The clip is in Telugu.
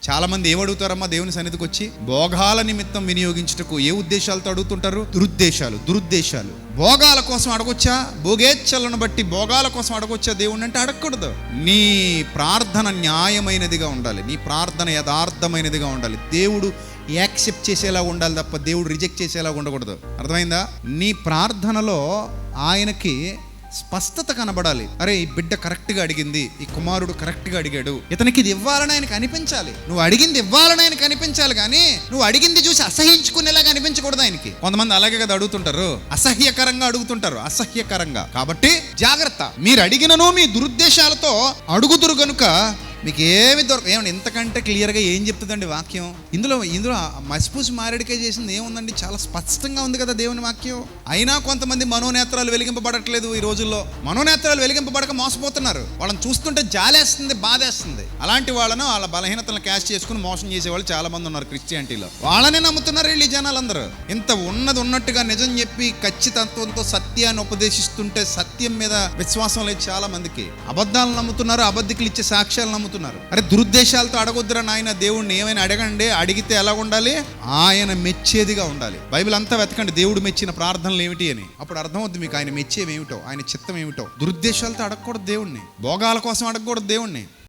చాలా మంది ఏమడుగుతారమ్మా దేవుని సన్నిధికి వచ్చి? భోగాల నిమిత్తం వినియోగించుటకు. ఏ ఉద్దేశాలతో అడుగుతుంటారు? దురుద్దేశాలు. భోగాల కోసం అడగొచ్చా? భోగేచ్ఛలను బట్టి భోగాల కోసం అడగొచ్చా దేవుణ్ణి అంటే అడగకూడదు. నీ ప్రార్థన న్యాయమైనదిగా ఉండాలి, నీ ప్రార్థన యథార్థమైనదిగా ఉండాలి, దేవుడు యాక్సెప్ట్ చేసేలా ఉండాలి తప్ప దేవుడు రిజెక్ట్ చేసేలా ఉండకూడదు. అర్థమైందా? నీ ప్రార్థనలో ఆయనకి స్పష్టత కనబడాలి. అరే, ఈ బిడ్డ కరెక్ట్గా అడిగింది, ఈ కుమారుడు కరెక్ట్గా అడిగాడు, ఇతనికి ఇది ఇవ్వాలని ఆయనకు అనిపించాలి. నువ్వు అడిగింది ఇవ్వాలని ఆయనకు అనిపించాలి, కానీ నువ్వు అడిగింది చూసి అసహించుకునేలాగా అనిపించకూడదు ఆయనకి. కొంతమంది అలాగే కదా అడుగుతుంటారు, అసహ్యకరంగా అడుగుతుంటారు, అసహ్యకరంగా. కాబట్టి జాగ్రత్త. మీరు అడిగినను మీ దురుద్దేశాలతో అడుగుతురు కనుక మీకు ఏమి ఏమండి ఇంతకంటే క్లియర్గా ఏం చెప్తుందండి వాక్యం? ఇందులో మసిపూసి మారేడికాయ చేసింది ఏముందండి? చాలా స్పష్టంగా ఉంది కదా దేవుని వాక్యం. అయినా కొంతమంది మనోనేత్రాలు వెలిగింపబడట్లేదు. ఈ రోజుల్లో మనోనేత్రాలు వెలిగింపబడక మోసపోతున్నారు. వాళ్ళని చూస్తుంటే జాలేస్తుంది, బాధేస్తుంది. అలాంటి వాళ్ళను, వాళ్ళ బలహీనతలను క్యాష్ చేసుకుని మోసం చేసేవాళ్ళు చాలా మంది ఉన్నారు క్రిస్టియానిటీలో. వాళ్ళనే నమ్ముతున్నారు వీళ్ళు జనాలందరూ. ఇంత ఉన్నట్టుగా నిజం చెప్పి ఖచ్చితత్వంతో సత్యాన్ని ఉపదేశిస్తుంటే సత్యం మీద విశ్వాసం లేదు చాలా మందికి. అబద్ధాలను నమ్ముతున్నారు, అబద్ధికులు ఇచ్చే సాక్ష్యాలు నమ్ముతున్నారు. అరే, దురుద్దేశాలతో అడగొద్దురా నాయన దేవుణ్ణి. ఏమైనా అడగండి, అడిగితే ఎలా ఉండాలి? ఆయన మెచ్చేదిగా ఉండాలి. బైబిల్ అంతా వెతకండి దేవుడు మెచ్చిన ప్రార్థనలు ఏమిటి అని. అప్పుడు అర్థమవుతుంది మీకు ఆయన మెచ్చేవి ఏమిటో, ఆయన చిత్తం ఏమిటో. దురుద్దేశాలతో అడగకూడదు దేవుణ్ణి, భోగాల కోసం అడగకూడదు దేవుణ్ణి.